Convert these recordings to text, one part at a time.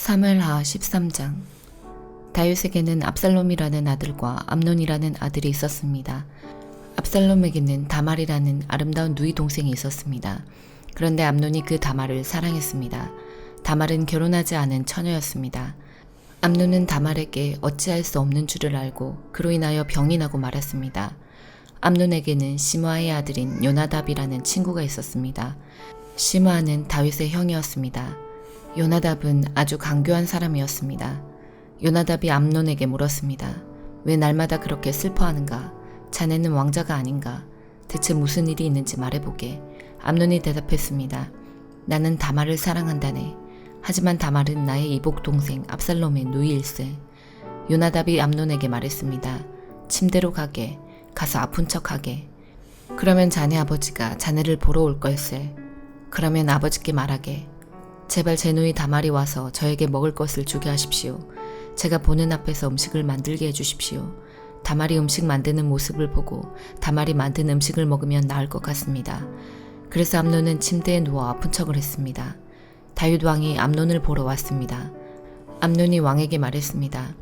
사무엘하 13장. 다윗에게는 압살롬이라는 아들과 암논이라는 아들이 있었습니다. 압살롬에게는 다말이라는 아름다운 누이 동생이 있었습니다. 그런데 암논이 그 다말을 사랑했습니다. 다말은 결혼하지 않은 처녀였습니다. 암논은 다말에게 어찌할 수 없는 줄을 알고 그로 인하여 병이 나고 말았습니다. 암논에게는 시므아의 아들인 요나답이라는 친구가 있었습니다. 시므아는 다윗의 형이었습니다. 요나답은 아주 강교한 사람이었습니다. 요나답이 암논에게 물었습니다. 왜 날마다 그렇게 슬퍼하는가? 자네는 왕자가 아닌가? 대체 무슨 일이 있는지 말해보게. 암논이 대답했습니다. 나는 다말을 사랑한다네. 하지만 다말은 나의 이복 동생 압살롬의 누이일세. 요나답이 암논에게 말했습니다. 침대로 가게. 가서 아픈 척하게. 그러면 자네 아버지가 자네를 보러 올 걸세. 그러면 아버지께 말하게. 제발 제 누이 다말이 와서 저에게 먹을 것을 주게 하십시오. 제가 보는 앞에서 음식을 만들게 해주십시오. 다말이 음식 만드는 모습을 보고 다말이 만든 음식을 먹으면 나을 것 같습니다. 그래서 암논은 침대에 누워 아픈 척을 했습니다. 다윗 왕이 암논을 보러 왔습니다. 암논이 왕에게 말했습니다.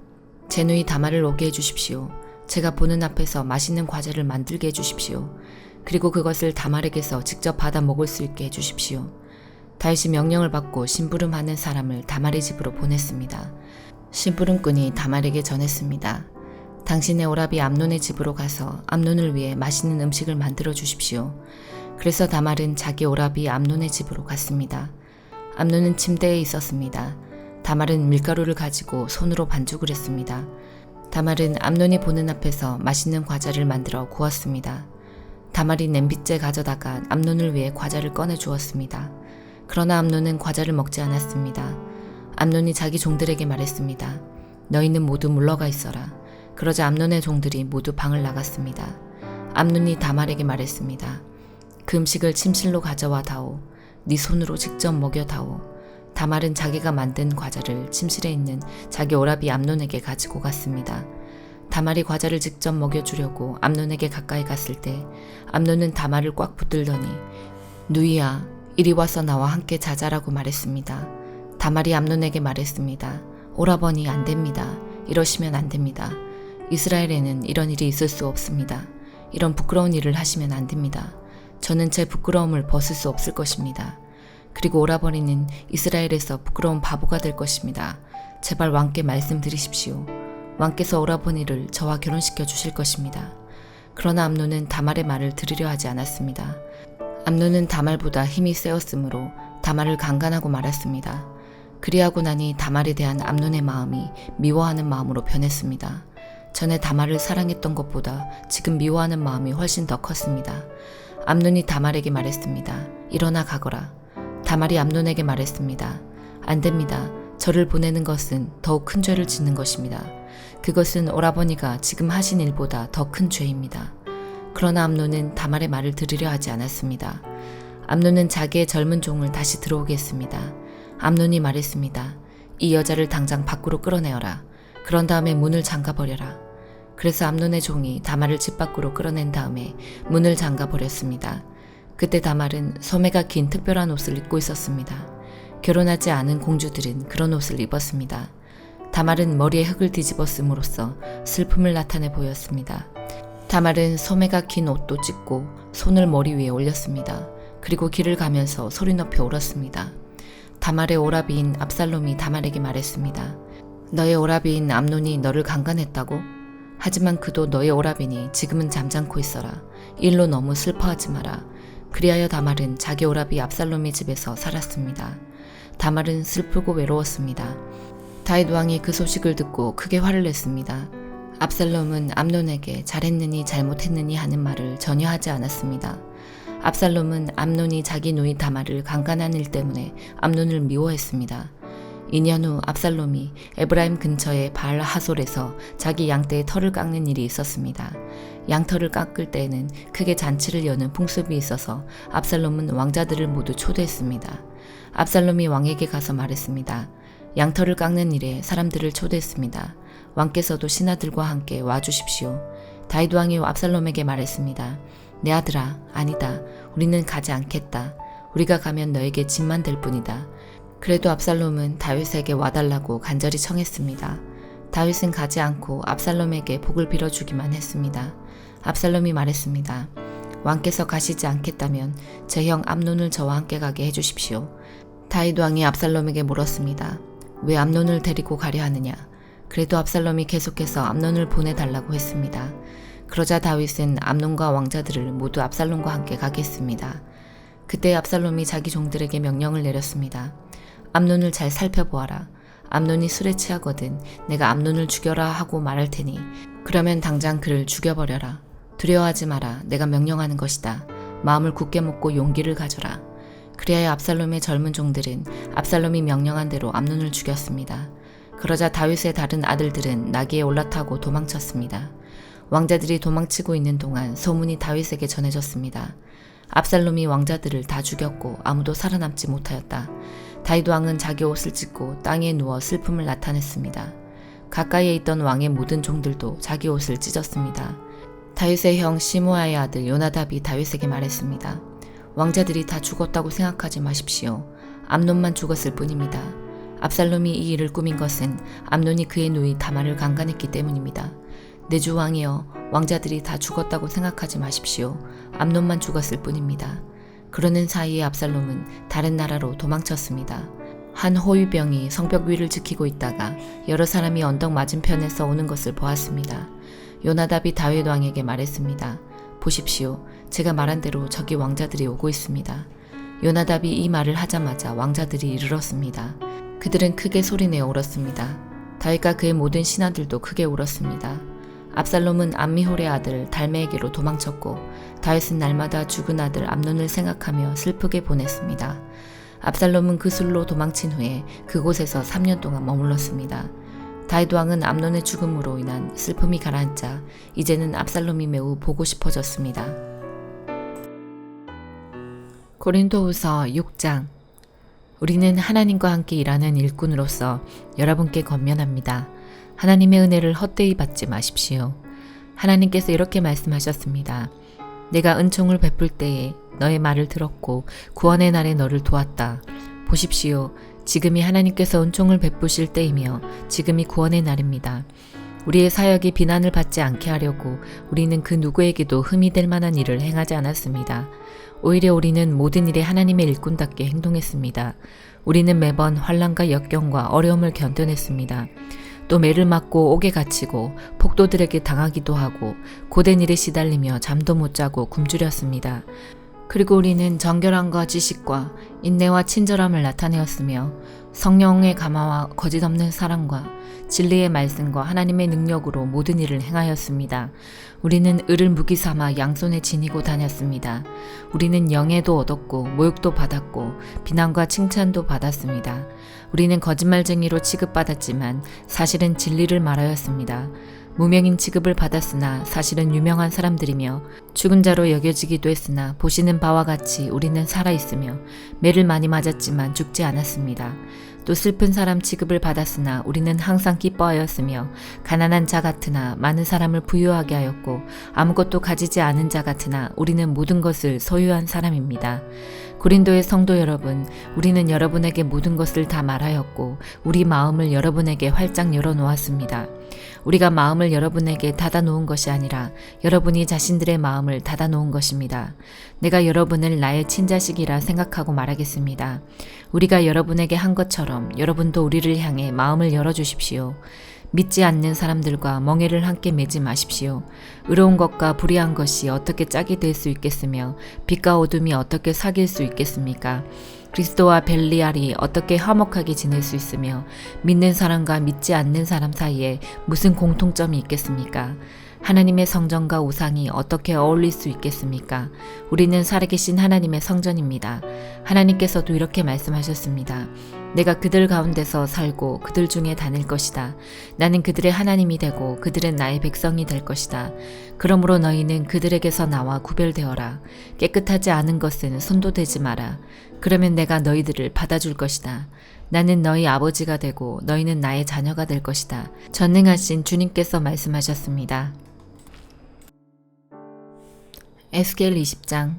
제 누이 다말을 오게 해주십시오. 제가 보는 앞에서 맛있는 과자를 만들게 해주십시오. 그리고 그것을 다말에게서 직접 받아 먹을 수 있게 해주십시오. 다윗이 명령을 받고 심부름하는 사람을 다말의 집으로 보냈습니다. 심부름꾼이 다말에게 전했습니다. 당신의 오라비 암논의 집으로 가서 암논을 위해 맛있는 음식을 만들어 주십시오. 그래서 다말은 자기 오라비 암논의 집으로 갔습니다. 암논은 침대에 있었습니다. 다말은 밀가루를 가지고 손으로 반죽을 했습니다. 다말은 암논이 보는 앞에서 맛있는 과자를 만들어 구웠습니다. 다말이 냄비째 가져다가 암논을 위해 과자를 꺼내 주었습니다. 그러나 암논은 과자를 먹지 않았습니다. 암논이 자기 종들에게 말했습니다. 너희는 모두 물러가 있어라. 그러자 암논의 종들이 모두 방을 나갔습니다. 암논이 다말에게 말했습니다. 그 음식을 침실로 가져와 다오. 네 손으로 직접 먹여 다오. 다말은 자기가 만든 과자를 침실에 있는 자기 오라비 암논에게 가지고 갔습니다. 다말이 과자를 직접 먹여주려고 암논에게 가까이 갔을 때 암논은 다말을 꽉 붙들더니 누이야, 이리 와서 나와 함께 자자라고 말했습니다. 다말이 암논에게 말했습니다. 오라버니 안 됩니다. 이러시면 안 됩니다. 이스라엘에는 이런 일이 있을 수 없습니다. 이런 부끄러운 일을 하시면 안 됩니다. 저는 제 부끄러움을 벗을 수 없을 것입니다. 그리고 오라버니는 이스라엘에서 부끄러운 바보가 될 것입니다. 제발 왕께 말씀드리십시오. 왕께서 오라버니를 저와 결혼시켜 주실 것입니다. 그러나 암논은 다말의 말을 들으려 하지 않았습니다. 암논은 다말보다 힘이 세었으므로 다말을 강간하고 말았습니다. 그리하고 나니 다말에 대한 암논의 마음이 미워하는 마음으로 변했습니다. 전에 다말을 사랑했던 것보다 지금 미워하는 마음이 훨씬 더 컸습니다. 암논이 다말에게 말했습니다. 일어나 가거라. 다말이 암논에게 말했습니다. 안 됩니다. 저를 보내는 것은 더욱 큰 죄를 짓는 것입니다. 그것은 오라버니가 지금 하신 일보다 더 큰 죄입니다. 그러나 암논은 다말의 말을 들으려 하지 않았습니다. 암논은 자기의 젊은 종을 다시 들어오게 했습니다. 암논이 말했습니다. 이 여자를 당장 밖으로 끌어내어라. 그런 다음에 문을 잠가버려라. 그래서 암논의 종이 다말을 집 밖으로 끌어낸 다음에 문을 잠가버렸습니다. 그때 다말은 소매가 긴 특별한 옷을 입고 있었습니다. 결혼하지 않은 공주들은 그런 옷을 입었습니다. 다말은 머리에 흙을 뒤집어 씀으로써 슬픔을 나타내 보였습니다. 다말은 소매가 긴 옷도 찢고 손을 머리 위에 올렸습니다. 그리고 길을 가면서 소리 높여 울었습니다. 다말의 오라비인 압살롬이 다말에게 말했습니다. 너의 오라비인 암논이 너를 강간했다고? 하지만 그도 너의 오라비니 지금은 잠잠고 있어라. 일로 너무 슬퍼하지 마라. 그리하여 다말은 자기 오라비 압살롬의 집에서 살았습니다. 다말은 슬프고 외로웠습니다. 다윗 왕이 그 소식을 듣고 크게 화를 냈습니다. 압살롬은 암논에게 잘했느니 잘못했느니 하는 말을 전혀 하지 않았습니다. 압살롬은 암논이 자기 누이 다말을 강간한 일 때문에 암논을 미워했습니다. 2년 후 압살롬이 에브라임 근처의 바알 하솔에서 자기 양떼의 털을 깎는 일이 있었습니다. 양털을 깎을 때에는 크게 잔치를 여는 풍습이 있어서 압살롬은 왕자들을 모두 초대했습니다. 압살롬이 왕에게 가서 말했습니다. 양털을 깎는 일에 사람들을 초대했습니다. 왕께서도 신하들과 함께 와주십시오. 다윗 왕이 압살롬에게 말했습니다. 내 아들아, 아니다. 우리는 가지 않겠다. 우리가 가면 너에게 짐만 될 뿐이다. 그래도 압살롬은 다윗에게 와달라고 간절히 청했습니다. 다윗은 가지 않고 압살롬에게 복을 빌어주기만 했습니다. 압살롬이 말했습니다. 왕께서 가시지 않겠다면 제 형 암논을 저와 함께 가게 해주십시오. 다윗 왕이 압살롬에게 물었습니다. 왜 암논을 데리고 가려 하느냐? 그래도 압살롬이 계속해서 암논을 보내달라고 했습니다. 그러자 다윗은 암논과 왕자들을 모두 압살롬과 함께 가게 했습니다. 그때 압살롬이 자기 종들에게 명령을 내렸습니다. 암논을 잘 살펴보아라. 암논이 술에 취하거든 내가 암논을 죽여라 하고 말할 테니 그러면 당장 그를 죽여버려라. 두려워하지 마라. 내가 명령하는 것이다. 마음을 굳게 먹고 용기를 가져라. 그리하여 압살롬의 젊은 종들은 압살롬이 명령한 대로 암논을 죽였습니다. 그러자 다윗의 다른 아들들은 나귀에 올라타고 도망쳤습니다. 왕자들이 도망치고 있는 동안 소문이 다윗에게 전해졌습니다. 압살롬이 왕자들을 다 죽였고 아무도 살아남지 못하였다. 다윗 왕은 자기 옷을 찢고 땅에 누워 슬픔을 나타냈습니다. 가까이에 있던 왕의 모든 종들도 자기 옷을 찢었습니다. 다윗의 형 시므아의 아들 요나답이 다윗에게 말했습니다. 왕자들이 다 죽었다고 생각하지 마십시오. 암논만 죽었을 뿐입니다. 압살롬이 이 일을 꾸민 것은 암논이 그의 누이 다말을 강간했기 때문입니다. 내 주 왕이여, 왕자들이 다 죽었다고 생각하지 마십시오. 암논만 죽었을 뿐입니다. 그러는 사이에 압살롬은 다른 나라로 도망쳤습니다. 한 호위병이 성벽 위를 지키고 있다가 여러 사람이 언덕 맞은편에서 오는 것을 보았습니다. 요나답이 다윗 왕에게 말했습니다. 보십시오. 제가 말한 대로 저기 왕자들이 오고 있습니다. 요나답이 이 말을 하자마자 왕자들이 이르렀습니다. 그들은 크게 소리내어 울었습니다. 다윗과 그의 모든 신하들도 크게 울었습니다. 압살롬은 암미홀의 아들 달메에게로 도망쳤고 다윗은 날마다 죽은 아들 암논을 생각하며 슬프게 보냈습니다. 압살롬은 그 술로 도망친 후에 그곳에서 3년 동안 머물렀습니다. 다윗 왕은 암논의 죽음으로 인한 슬픔이 가라앉자 이제는 압살롬이 매우 보고 싶어졌습니다. 고린도후서 6장. 우리는 하나님과 함께 일하는 일꾼으로서 여러분께 권면합니다. 하나님의 은혜를 헛되이 받지 마십시오. 하나님께서 이렇게 말씀하셨습니다. 내가 은총을 베풀 때에 너의 말을 들었고 구원의 날에 너를 도왔다. 보십시오. 지금이 하나님께서 은총을 베푸실 때이며 지금이 구원의 날입니다. 우리의 사역이 비난을 받지 않게 하려고 우리는 그 누구에게도 흠이 될 만한 일을 행하지 않았습니다. 오히려 우리는 모든 일에 하나님의 일꾼답게 행동했습니다. 우리는 매번 환난과 역경과 어려움을 견뎌냈습니다. 또 매를 맞고 옥에 갇히고 폭도들에게 당하기도 하고 고된 일에 시달리며 잠도 못 자고 굶주렸습니다. 그리고 우리는 정결함과 지식과 인내와 친절함을 나타내었으며 성령의 감화와 거짓 없는 사랑과 진리의 말씀과 하나님의 능력으로 모든 일을 행하였습니다. 우리는 을을 무기 삼아 양손에 지니고 다녔습니다. 우리는 영예도 얻었고 모욕도 받았고 비난과 칭찬도 받았습니다. 우리는 거짓말쟁이로 취급받았지만 사실은 진리를 말하였습니다. 무명인 취급을 받았으나 사실은 유명한 사람들이며 죽은 자로 여겨지기도 했으나 보시는 바와 같이 우리는 살아있으며 매를 많이 맞았지만 죽지 않았습니다. 또 슬픈 사람 취급을 받았으나 우리는 항상 기뻐하였으며 가난한 자 같으나 많은 사람을 부유하게 하였고 아무것도 가지지 않은 자 같으나 우리는 모든 것을 소유한 사람입니다. 고린도의 성도 여러분, 우리는 여러분에게 모든 것을 다 말하였고 우리 마음을 여러분에게 활짝 열어놓았습니다. 우리가 마음을 여러분에게 닫아놓은 것이 아니라 여러분이 자신들의 마음을 닫아놓은 것입니다. 내가 여러분을 나의 친자식이라 생각하고 말하겠습니다. 우리가 여러분에게 한 것처럼 여러분도 우리를 향해 마음을 열어주십시오. 믿지 않는 사람들과 멍에를 함께 매지 마십시오. 의로운 것과 불의한 것이 어떻게 짝이 될 수 있겠으며 빛과 어둠이 어떻게 사귈 수 있겠습니까? 그리스도와 벨리알이 어떻게 화목하게 지낼 수 있으며 믿는 사람과 믿지 않는 사람 사이에 무슨 공통점이 있겠습니까? 하나님의 성전과 우상이 어떻게 어울릴 수 있겠습니까? 우리는 살아계신 하나님의 성전입니다. 하나님께서도 이렇게 말씀하셨습니다. 내가 그들 가운데서 살고 그들 중에 다닐 것이다. 나는 그들의 하나님이 되고 그들은 나의 백성이 될 것이다. 그러므로 너희는 그들에게서 나와 구별되어라. 깨끗하지 않은 것은 손도 대지 마라. 그러면 내가 너희들을 받아줄 것이다. 나는 너희 아버지가 되고 너희는 나의 자녀가 될 것이다. 전능하신 주님께서 말씀하셨습니다. 에스겔 20장.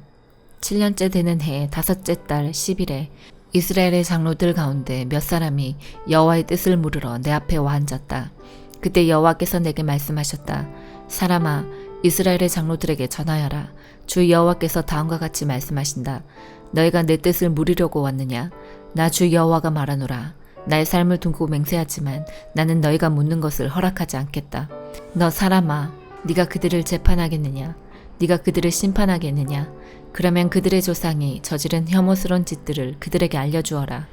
7년째 되는 해 5째 달 10일에 이스라엘의 장로들 가운데 몇 사람이 여호와의 뜻을 물으러 내 앞에 와 앉았다. 그때 여호와께서 내게 말씀하셨다. 사람아, 이스라엘의 장로들에게 전하여라. 주 여호와께서 다음과 같이 말씀하신다. 너희가 내 뜻을 물으려고 왔느냐? 나 주 여호와가 말하노라. 나의 삶을 두고 맹세하지만 나는 너희가 묻는 것을 허락하지 않겠다. 너 사람아, 네가 그들을 재판하겠느냐? 네가 그들을 심판하겠느냐? 그러면 그들의 조상이 저지른 혐오스러운 짓들을 그들에게 알려주어라.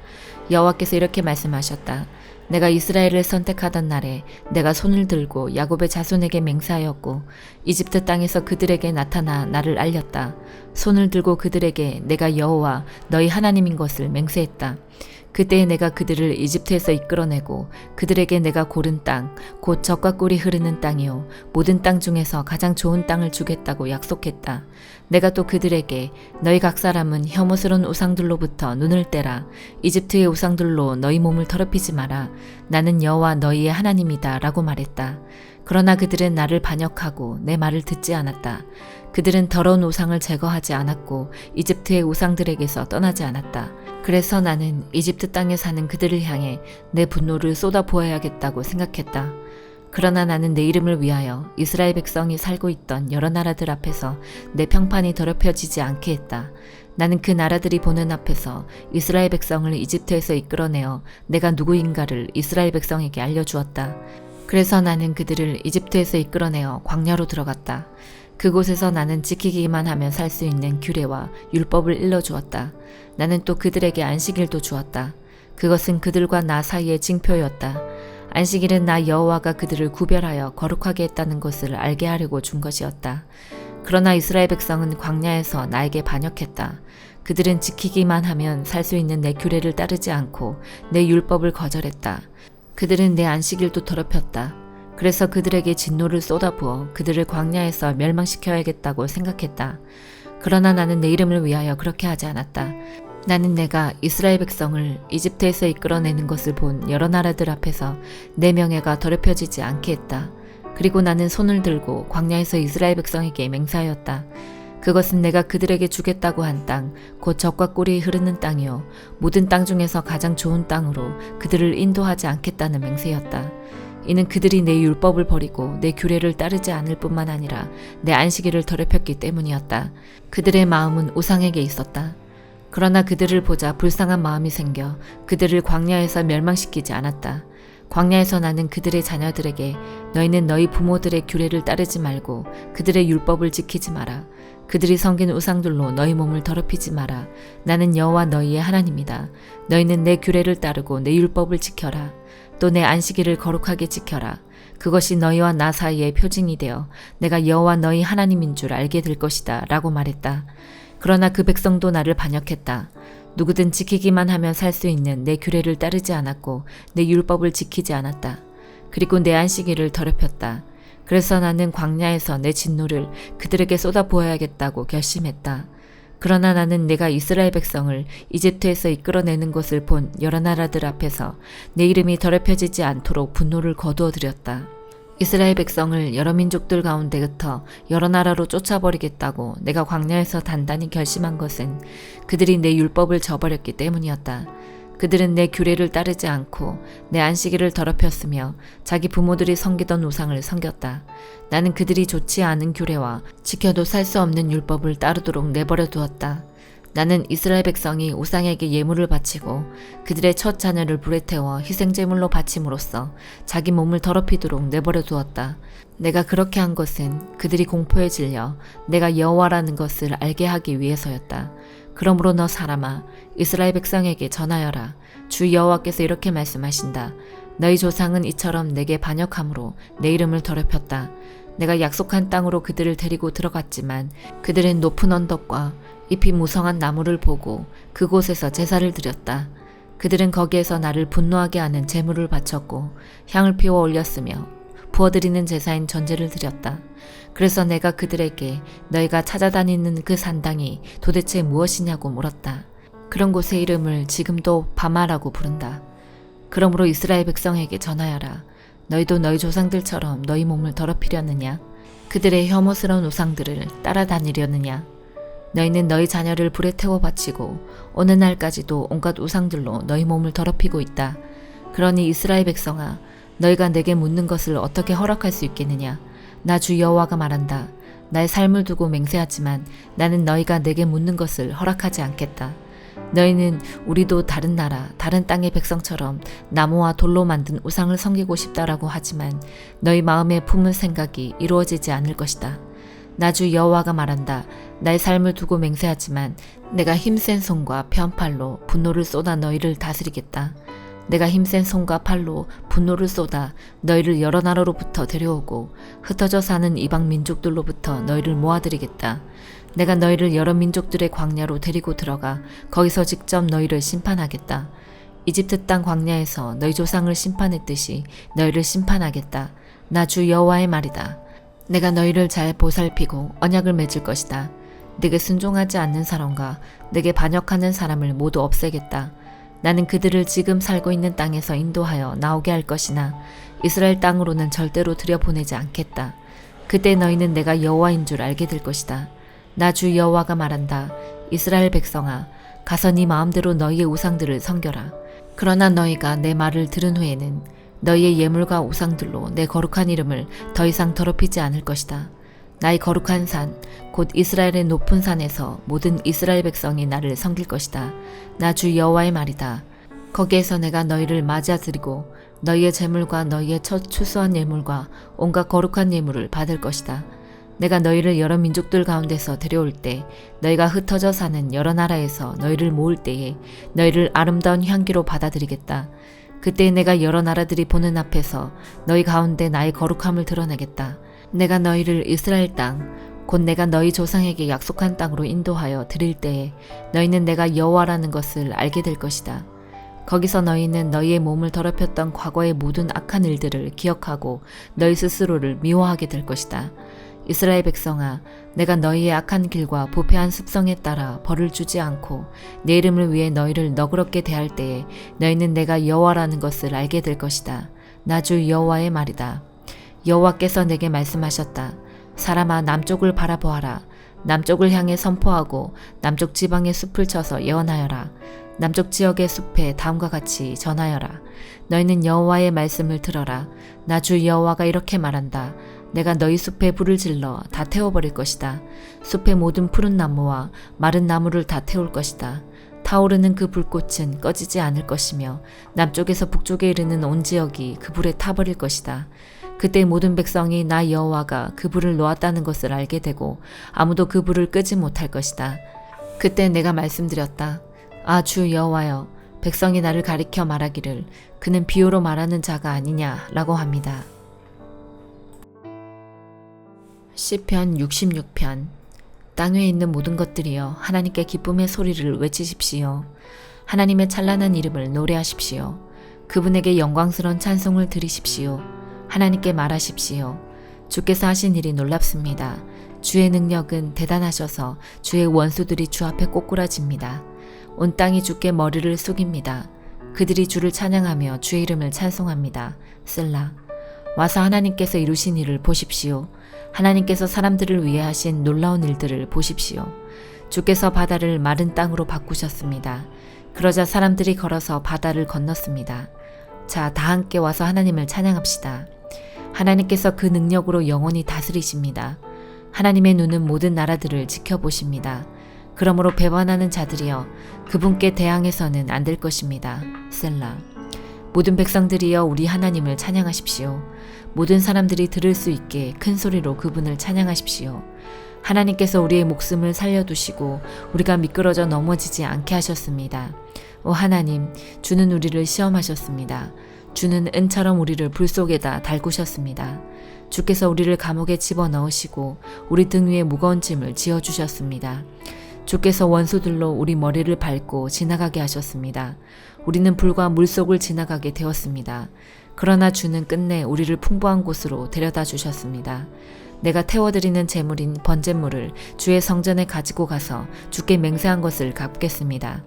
여호와께서 이렇게 말씀하셨다. 내가 이스라엘을 선택하던 날에 내가 손을 들고 야곱의 자손에게 맹세하였고 이집트 땅에서 그들에게 나타나 나를 알렸다. 손을 들고 그들에게 내가 여호와 너희 하나님인 것을 맹세했다. 그때에 내가 그들을 이집트에서 이끌어내고 그들에게 내가 고른 땅, 곧 젖과 꿀이 흐르는 땅이요 모든 땅 중에서 가장 좋은 땅을 주겠다고 약속했다. 내가 또 그들에게 너희 각 사람은 혐오스러운 우상들로부터 눈을 떼라. 이집트의 우상들로 너희 몸을 더럽히지 마라. 나는 여호와 너희의 하나님이다 라고 말했다. 그러나 그들은 나를 반역하고 내 말을 듣지 않았다. 그들은 더러운 우상을 제거하지 않았고 이집트의 우상들에게서 떠나지 않았다. 그래서 나는 이집트 땅에 사는 그들을 향해 내 분노를 쏟아부어야겠다고 생각했다. 그러나 나는 내 이름을 위하여 이스라엘 백성이 살고 있던 여러 나라들 앞에서 내 평판이 더럽혀지지 않게 했다. 나는 그 나라들이 보는 앞에서 이스라엘 백성을 이집트에서 이끌어내어 내가 누구인가를 이스라엘 백성에게 알려주었다. 그래서 나는 그들을 이집트에서 이끌어내어 광야로 들어갔다. 그곳에서 나는 지키기만 하면 살 수 있는 규례와 율법을 일러주었다. 나는 또 그들에게 안식일도 주었다. 그것은 그들과 나 사이의 징표였다. 안식일은 나 여호와가 그들을 구별하여 거룩하게 했다는 것을 알게 하려고 준 것이었다. 그러나 이스라엘 백성은 광야에서 나에게 반역했다. 그들은 지키기만 하면 살 수 있는 내 규례를 따르지 않고 내 율법을 거절했다. 그들은 내 안식일도 더럽혔다. 그래서 그들에게 진노를 쏟아부어 그들을 광야에서 멸망시켜야겠다고 생각했다. 그러나 나는 내 이름을 위하여 그렇게 하지 않았다. 나는 내가 이스라엘 백성을 이집트에서 이끌어내는 것을 본 여러 나라들 앞에서 내 명예가 더럽혀지지 않게 했다. 그리고 나는 손을 들고 광야에서 이스라엘 백성에게 맹세하였다. 그것은 내가 그들에게 주겠다고 한 땅, 곧 젖과 꿀이 흐르는 땅이요 모든 땅 중에서 가장 좋은 땅으로 그들을 인도하지 않겠다는 맹세였다. 이는 그들이 내 율법을 버리고 내 규례를 따르지 않을 뿐만 아니라 내 안식일을 더럽혔기 때문이었다. 그들의 마음은 우상에게 있었다. 그러나 그들을 보자 불쌍한 마음이 생겨 그들을 광야에서 멸망시키지 않았다. 광야에서 나는 그들의 자녀들에게 너희는 너희 부모들의 규례를 따르지 말고 그들의 율법을 지키지 마라. 그들이 섬긴 우상들로 너희 몸을 더럽히지 마라. 나는 여호와 너희의 하나님이다. 너희는 내 규례를 따르고 내 율법을 지켜라. 또 내 안식일을 거룩하게 지켜라. 그것이 너희와 나 사이의 표징이 되어 내가 여호와 너희 하나님인 줄 알게 될 것이다 라고 말했다. 그러나 그 백성도 나를 반역했다. 누구든 지키기만 하면 살 수 있는 내 규례를 따르지 않았고 내 율법을 지키지 않았다. 그리고 내 안식일을 더럽혔다. 그래서 나는 광야에서 내 진노를 그들에게 쏟아부어야겠다고 결심했다. 그러나 나는 내가 이스라엘 백성을 이집트에서 이끌어내는 것을 본 여러 나라들 앞에서 내 이름이 더럽혀지지 않도록 분노를 거두어들였다. 이스라엘 백성을 여러 민족들 가운데 흩어 여러 나라로 쫓아버리겠다고 내가 광야에서 단단히 결심한 것은 그들이 내 율법을 저버렸기 때문이었다. 그들은 내 규례를 따르지 않고 내 안식일을 더럽혔으며 자기 부모들이 섬기던 우상을 섬겼다. 나는 그들이 좋지 않은 규례와 지켜도 살 수 없는 율법을 따르도록 내버려 두었다. 나는 이스라엘 백성이 우상에게 예물을 바치고 그들의 첫 자녀를 불에 태워 희생제물로 바침으로써 자기 몸을 더럽히도록 내버려 두었다. 내가 그렇게 한 것은 그들이 공포에 질려 내가 여호와라는 것을 알게 하기 위해서였다. 그러므로 너 사람아, 이스라엘 백성에게 전하여라. 주 여호와께서 이렇게 말씀하신다. 너희 조상은 이처럼 내게 반역함으로 내 이름을 더럽혔다. 내가 약속한 땅으로 그들을 데리고 들어갔지만 그들은 높은 언덕과 잎이 무성한 나무를 보고 그곳에서 제사를 드렸다. 그들은 거기에서 나를 분노하게 하는 제물을 바쳤고 향을 피워 올렸으며 부어드리는 제사인 전제를 드렸다. 그래서 내가 그들에게 너희가 찾아다니는 그 산당이 도대체 무엇이냐고 물었다. 그런 곳의 이름을 지금도 바마라고 부른다. 그러므로 이스라엘 백성에게 전하여라. 너희도 너희 조상들처럼 너희 몸을 더럽히려느냐? 그들의 혐오스러운 우상들을 따라다니려느냐? 너희는 너희 자녀를 불에 태워 바치고 어느 날까지도 온갖 우상들로 너희 몸을 더럽히고 있다. 그러니 이스라엘 백성아, 너희가 내게 묻는 것을 어떻게 허락할 수 있겠느냐? 나 주 여호와가 말한다. 나의 삶을 두고 맹세하지만 나는 너희가 내게 묻는 것을 허락하지 않겠다. 너희는 우리도 다른 나라, 다른 땅의 백성처럼 나무와 돌로 만든 우상을 섬기고 싶다라고 하지만 너희 마음에 품은 생각이 이루어지지 않을 것이다. 나 주 여호와가 말한다. 나의 삶을 두고 맹세하지만 내가 힘센 손과 편팔로 분노를 쏟아 너희를 다스리겠다. 내가 힘센 손과 팔로 분노를 쏟아 너희를 여러 나라로부터 데려오고 흩어져 사는 이방 민족들로부터 너희를 모아들이겠다. 내가 너희를 여러 민족들의 광야로 데리고 들어가 거기서 직접 너희를 심판하겠다. 이집트 땅 광야에서 너희 조상을 심판했듯이 너희를 심판하겠다. 나 주 여호와의 말이다. 내가 너희를 잘 보살피고 언약을 맺을 것이다. 내게 순종하지 않는 사람과 내게 반역하는 사람을 모두 없애겠다. 나는 그들을 지금 살고 있는 땅에서 인도하여 나오게 할 것이나 이스라엘 땅으로는 절대로 들여보내지 않겠다. 그때 너희는 내가 여호와인 줄 알게 될 것이다. 나 주 여호와가 말한다. 이스라엘 백성아, 가서 네 마음대로 너희의 우상들을 섬겨라. 그러나 너희가 내 말을 들은 후에는 너희의 예물과 우상들로 내 거룩한 이름을 더 이상 더럽히지 않을 것이다. 나의 거룩한 산, 곧 이스라엘의 높은 산에서 모든 이스라엘 백성이 나를 섬길 것이다. 나 주 여호와의 말이다. 거기에서 내가 너희를 맞아들이고 너희의 제물과 너희의 첫 추수한 예물과 온갖 거룩한 예물을 받을 것이다. 내가 너희를 여러 민족들 가운데서 데려올 때 너희가 흩어져 사는 여러 나라에서 너희를 모을 때에 너희를 아름다운 향기로 받아들이겠다. 그때 내가 여러 나라들이 보는 앞에서 너희 가운데 나의 거룩함을 드러내겠다. 내가 너희를 이스라엘 땅, 곧 내가 너희 조상에게 약속한 땅으로 인도하여 드릴 때에 너희는 내가 여호와라는 것을 알게 될 것이다. 거기서 너희는 너희의 몸을 더럽혔던 과거의 모든 악한 일들을 기억하고 너희 스스로를 미워하게 될 것이다. 이스라엘 백성아, 내가 너희의 악한 길과 부패한 습성에 따라 벌을 주지 않고 내 이름을 위해 너희를 너그럽게 대할 때에 너희는 내가 여호와라는 것을 알게 될 것이다. 나 주 여호와의 말이다. 여호와께서 내게 말씀하셨다. 사람아, 남쪽을 바라보아라. 남쪽을 향해 선포하고 남쪽 지방의 숲을 쳐서 예언하여라. 남쪽 지역의 숲에 다음과 같이 전하여라. 너희는 여호와의 말씀을 들어라. 나 주 여호와가 이렇게 말한다. 내가 너희 숲에 불을 질러 다 태워버릴 것이다. 숲의 모든 푸른 나무와 마른 나무를 다 태울 것이다. 타오르는 그 불꽃은 꺼지지 않을 것이며 남쪽에서 북쪽에 이르는 온 지역이 그 불에 타버릴 것이다. 그때 모든 백성이 나 여호와가 그 불을 놓았다는 것을 알게 되고 아무도 그 불을 끄지 못할 것이다. 그때 내가 말씀드렸다. 아, 주 여호와여, 백성이 나를 가리켜 말하기를 그는 비유로 말하는 자가 아니냐라고 합니다. 시편 66편. 땅 위에 있는 모든 것들이여 하나님께 기쁨의 소리를 외치십시오. 하나님의 찬란한 이름을 노래하십시오. 그분에게 영광스러운 찬송을 드리십시오. 하나님께 말하십시오. 주께서 하신 일이 놀랍습니다. 주의 능력은 대단하셔서 주의 원수들이 주 앞에 꼬꾸라집니다. 온 땅이 주께 머리를 숙입니다. 그들이 주를 찬양하며 주의 이름을 찬송합니다. 셀라. 와서 하나님께서 이루신 일을 보십시오. 하나님께서 사람들을 위해 하신 놀라운 일들을 보십시오. 주께서 바다를 마른 땅으로 바꾸셨습니다. 그러자 사람들이 걸어서 바다를 건넜습니다. 자, 다 함께 와서 하나님을 찬양합시다. 하나님께서 그 능력으로 영원히 다스리십니다. 하나님의 눈은 모든 나라들을 지켜보십니다. 그러므로 배반하는 자들이여 그분께 대항해서는 안 될 것입니다. 셀라. 모든 백성들이여 우리 하나님을 찬양하십시오. 모든 사람들이 들을 수 있게 큰 소리로 그분을 찬양하십시오. 하나님께서 우리의 목숨을 살려두시고 우리가 미끄러져 넘어지지 않게 하셨습니다. 오 하나님, 주는 우리를 시험하셨습니다. 주는 은처럼 우리를 불 속에다 달구셨습니다. 주께서 우리를 감옥에 집어넣으시고 우리 등 위에 무거운 짐을 지어주셨습니다. 주께서 원수들로 우리 머리를 밟고 지나가게 하셨습니다. 우리는 불과 물속을 지나가게 되었습니다. 그러나 주는 끝내 우리를 풍부한 곳으로 데려다 주셨습니다. 내가 태워드리는 제물인 번제물을 주의 성전에 가지고 가서 주께 맹세한 것을 갚겠습니다.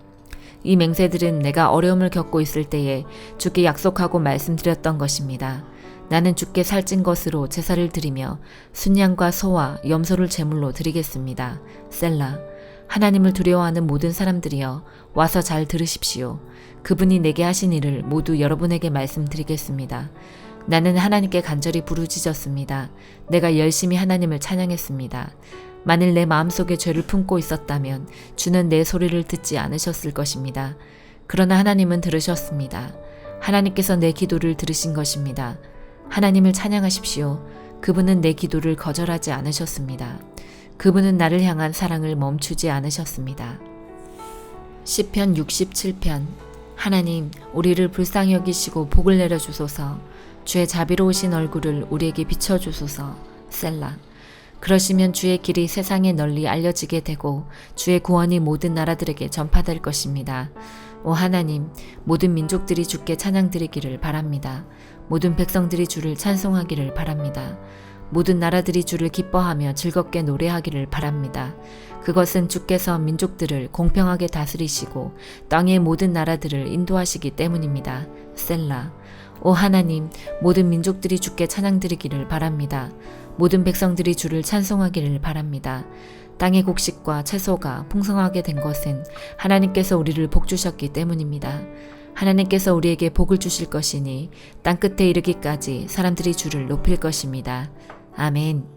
이 맹세들은 내가 어려움을 겪고 있을 때에 주께 약속하고 말씀드렸던 것입니다. 나는 주께 살찐 것으로 제사를 드리며 순양과 소와 염소를 제물로 드리겠습니다. 셀라. 하나님을 두려워하는 모든 사람들이여 와서 잘 들으십시오. 그분이 내게 하신 일을 모두 여러분에게 말씀드리겠습니다. 나는 하나님께 간절히 부르짖었습니다. 내가 열심히 하나님을 찬양했습니다. 만일 내 마음속에 죄를 품고 있었다면 주는 내 소리를 듣지 않으셨을 것입니다. 그러나 하나님은 들으셨습니다. 하나님께서 내 기도를 들으신 것입니다. 하나님을 찬양하십시오. 그분은 내 기도를 거절하지 않으셨습니다. 그분은 나를 향한 사랑을 멈추지 않으셨습니다. 시편 67편. 하나님, 우리를 불쌍히 여기시고 복을 내려주소서. 주의 자비로우신 얼굴을 우리에게 비춰주소서. 셀라. 그러시면 주의 길이 세상에 널리 알려지게 되고 주의 구원이 모든 나라들에게 전파될 것입니다. 오 하나님, 모든 민족들이 주께 찬양드리기를 바랍니다. 모든 백성들이 주를 찬송하기를 바랍니다. 모든 나라들이 주를 기뻐하며 즐겁게 노래하기를 바랍니다. 그것은 주께서 민족들을 공평하게 다스리시고 땅의 모든 나라들을 인도하시기 때문입니다. 셀라. 오 하나님, 모든 민족들이 주께 찬양드리기를 바랍니다. 모든 백성들이 주를 찬송하기를 바랍니다. 땅의 곡식과 채소가 풍성하게 된 것은 하나님께서 우리를 복주셨기 때문입니다. 하나님께서 우리에게 복을 주실 것이니 땅끝에 이르기까지 사람들이 주를 높일 것입니다. 아멘.